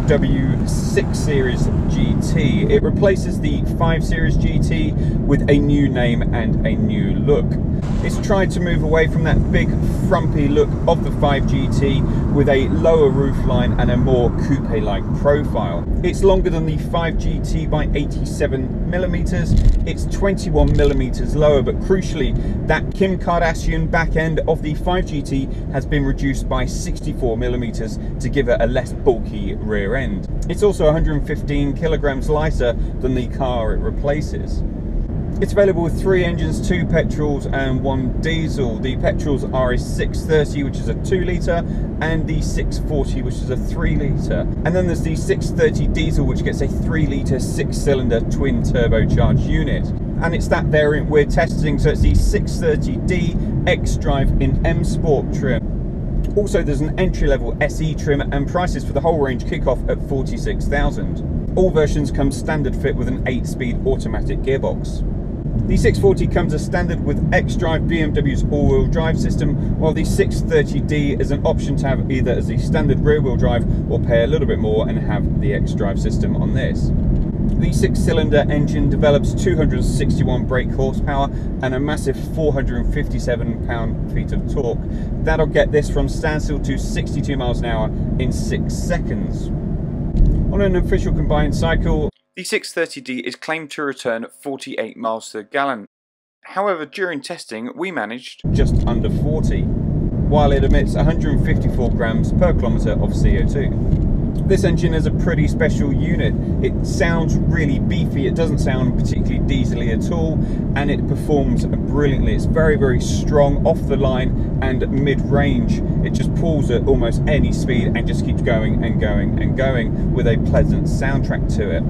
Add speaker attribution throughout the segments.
Speaker 1: BMW 6 Series GT. It replaces the 5 Series GT with a new name and a new look. It's tried to move away from that big frumpy look of the 5 GT with a lower roofline and a more coupe-like profile. It's longer than the 5 GT by 87mm. It's 21mm lower, but crucially, that Kim Kardashian back end of the 5 GT has been reduced by 64mm to give it a less bulky rear end. It's also 115 kilograms lighter than the car it replaces. It's available with 3 engines, 2 petrols and 1 diesel. The petrols are a 630, which is a 2 litre, and the 640, which is a 3 litre. And then there's the 630 diesel, which gets a 3 litre 6-cylinder twin turbocharged unit. And it's that variant we're testing, so it's the 630D xDrive in M Sport trim. Also, there's an entry-level SE trim, and prices for the whole range kick off at $46,000. All versions come standard fit with an 8-speed automatic gearbox. The 640 comes as standard with xDrive, BMW's all-wheel drive system, while the 630D is an option to have either as the standard rear-wheel drive or pay a little bit more and have the xDrive system on this. The 6-cylinder engine develops 261 brake horsepower and a massive 457 pound-feet of torque. That'll get this from standstill to 62 miles an hour in 6 seconds. On an official combined cycle, the 630D is claimed to return 48 miles to the gallon. However, during testing, we managed just under 40, while it emits 154 grams per kilometre of CO2. This engine is a pretty special unit. It sounds really beefy, it doesn't sound particularly diesely at all, and it performs brilliantly. It's very, very strong off the line and mid-range. It just pulls at almost any speed and just keeps going and going and going with a pleasant soundtrack to it.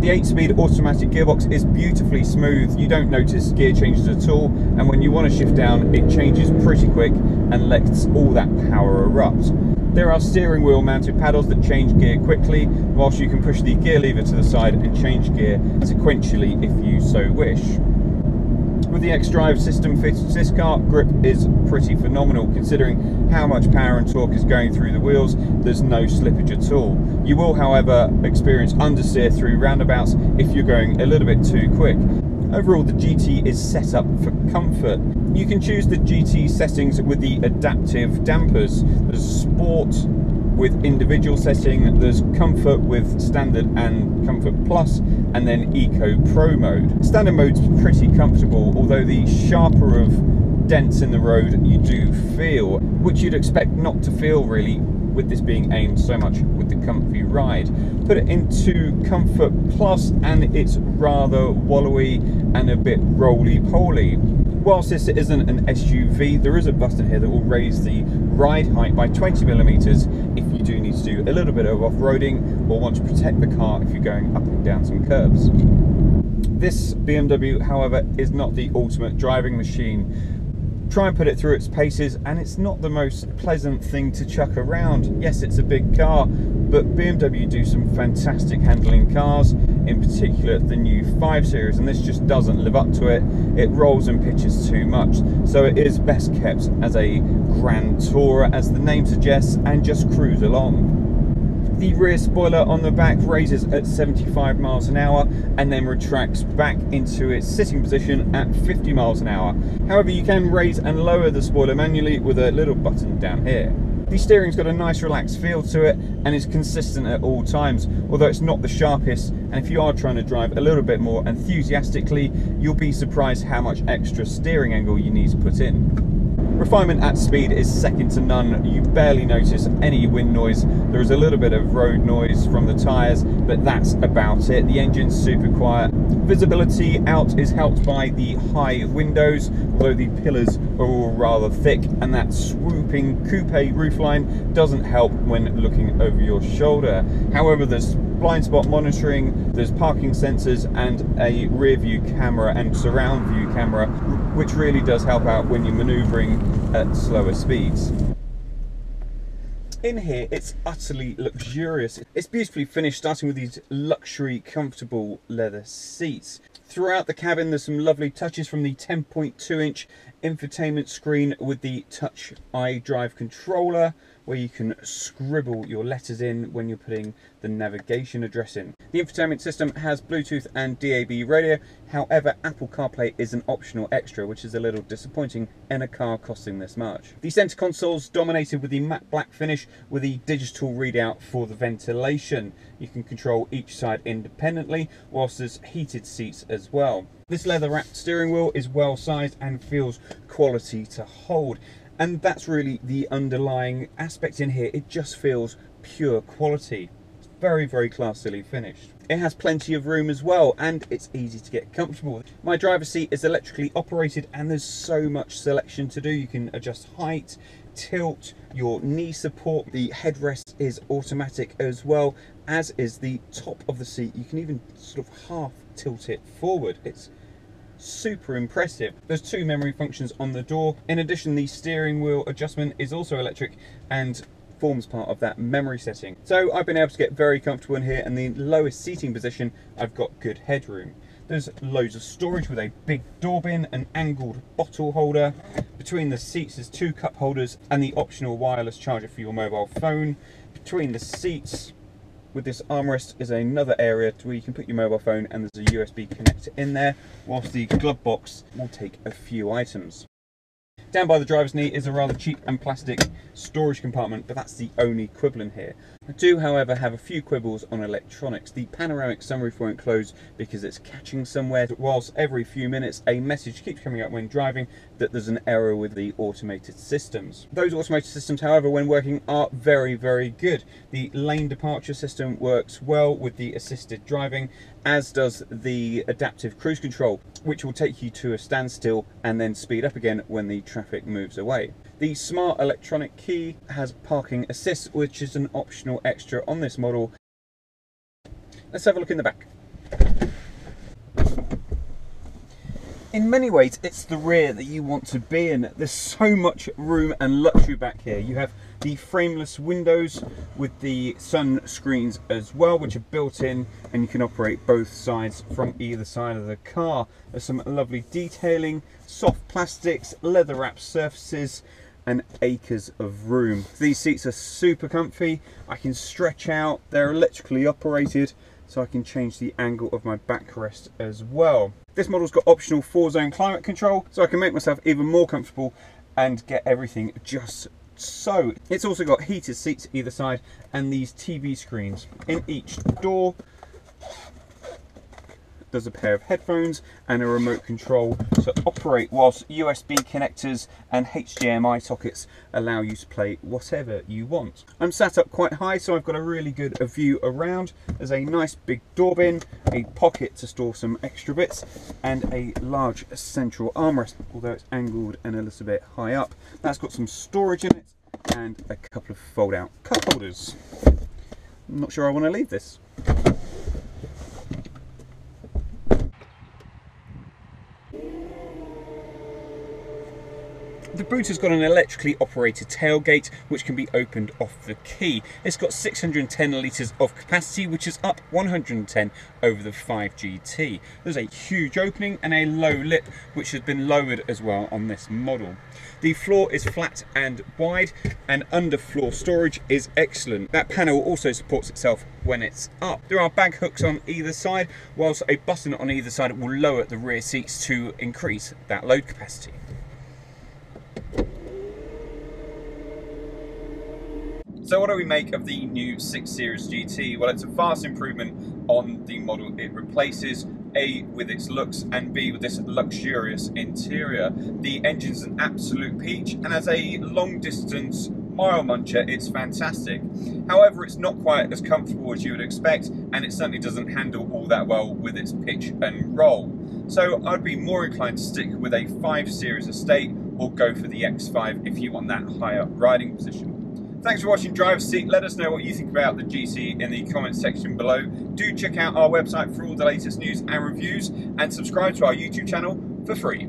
Speaker 1: The 8-speed automatic gearbox is beautifully smooth. You don't notice gear changes at all, and when you want to shift down, it changes pretty quick and lets all that power erupt. There are steering wheel mounted paddles that change gear quickly, whilst you can push the gear lever to the side and change gear sequentially if you so wish. With the xDrive system fitted to this car, grip is pretty phenomenal considering how much power and torque is going through the wheels. There's no slippage at all. You will, however, experience understeer through roundabouts if you're going a little bit too quick. Overall, the GT is set up for comfort. You can choose the GT settings with the adaptive dampers. There's Sport with individual setting, there's Comfort with Standard and Comfort Plus, and then Eco Pro mode. Standard mode's pretty comfortable, although the sharper of dents in the road you do feel, which you'd expect not to feel really with this being aimed so much with the comfy ride. Put it into Comfort Plus and it's rather wallowy and a bit roly-poly. Whilst this isn't an SUV, there is a button here that will raise the ride height by 20mm if you do need to do a little bit of off-roading or want to protect the car if you're going up and down some curbs. This BMW, however, is not the ultimate driving machine. Try and put it through its paces and it's not the most pleasant thing to chuck around. Yes, it's a big car, but BMW do some fantastic handling cars, in particular the new 5 Series, and this just doesn't live up to it. It rolls and pitches too much, so it is best kept as a grand tourer, as the name suggests, and just cruise along. The rear spoiler on the back raises at 75 miles an hour and then retracts back into its sitting position at 50 miles an hour. However, you can raise and lower the spoiler manually with a little button down here. The steering's got a nice relaxed feel to it and is consistent at all times, although it's not the sharpest, and if you are trying to drive a little bit more enthusiastically, you'll be surprised how much extra steering angle you need to put in. Refinement at speed is second to none. You barely notice any wind noise. There is a little bit of road noise from the tyres, but that's about it. The engine's super quiet. Visibility out is helped by the high windows, although the pillars are all rather thick, and that swooping coupe roofline doesn't help when looking over your shoulder. However, there's blind spot monitoring, there's parking sensors and a rear view camera and surround view camera, which really does help out when you're maneuvering at slower speeds. In here, it's utterly luxurious. It's beautifully finished, starting with these luxury, comfortable leather seats. Throughout the cabin, there's some lovely touches from the 10.2-inch infotainment screen with the Touch iDrive controller, where you can scribble your letters in when you're putting the navigation address in. The infotainment system has Bluetooth and DAB radio, however Apple CarPlay is an optional extra, which is a little disappointing in a car costing this much. The centre console's dominated with the matte black finish with the digital readout for the ventilation. You can control each side independently, whilst there's heated seats as well. This leather-wrapped steering wheel is well sized and feels quality to hold. And that's really the underlying aspect in here. It just feels pure quality. It's very, very classily finished. It has plenty of room as well, and it's easy to get comfortable. My driver's seat is electrically operated, and there's so much selection to do. You can adjust height, tilt, your knee support. The headrest is automatic as well, as is the top of the seat. You can even sort of half tilt it forward. It's super impressive. There's 2 memory functions on the door. In addition, the steering wheel adjustment is also electric and forms part of that memory setting. So I've been able to get very comfortable in here, and the lowest seating position, I've got good headroom. There's loads of storage with a big door bin, an angled bottle holder. Between the seats there's 2 cup holders and the optional wireless charger for your mobile phone. Between the seats with this armrest is another area where you can put your mobile phone, and there's a USB connector in there, whilst the glove box will take a few items. Down by the driver's knee is a rather cheap and plastic storage compartment, but that's the only quibble in here. I do, however, have a few quibbles on electronics. The panoramic sunroof won't close because it's catching somewhere, whilst every few minutes a message keeps coming up when driving that there's an error with the automated systems. Those automated systems, however, when working, are very, very good. The lane departure system works well with the assisted driving, as does the adaptive cruise control, which will take you to a standstill and then speed up again when the traffic moves away. The smart electronic key has parking assist, which is an optional extra on this model. Let's have a look in the back. In many ways, it's the rear that you want to be in. There's so much room and luxury back here. You have the frameless windows with the sun screens as well, which are built in, and you can operate both sides from either side of the car. There's some lovely detailing, soft plastics, leather wrapped surfaces, and acres of room. These seats are super comfy. I can stretch out. They're electrically operated, so I can change the angle of my backrest as well. This model's got optional 4-zone climate control, so I can make myself even more comfortable and get everything just so. It's also got heated seats either side and these TV screens in each door. There's a pair of headphones and a remote control to operate, whilst USB connectors and HDMI sockets allow you to play whatever you want. I'm sat up quite high, so I've got a really good view around. There's a nice big door bin, a pocket to store some extra bits, and a large central armrest, although it's angled and a little bit high up. That's got some storage in it and a couple of fold-out cup holders. I'm not sure I want to leave this. The boot has got an electrically operated tailgate which can be opened off the key. It's got 610 litres of capacity, which is up 110 over the 5 GT. There's a huge opening and a low lip which has been lowered as well on this model. The floor is flat and wide, and underfloor storage is excellent. That panel also supports itself when it's up. There are bag hooks on either side, whilst a button on either side will lower the rear seats to increase that load capacity. So what do we make of the new 6 Series GT? Well, it's a vast improvement on the model it replaces, A, with its looks, and B, with this luxurious interior. The engine's an absolute peach, and as a long distance mile muncher, it's fantastic. However, it's not quite as comfortable as you would expect, and it certainly doesn't handle all that well with its pitch and roll. So I'd be more inclined to stick with a 5 Series estate, or go for the X5 if you want that higher riding position. Thanks for watching Driver's Seat. Let us know what you think about the GT in the comments section below. Do check out our website for all the latest news and reviews, and subscribe to our YouTube channel for free.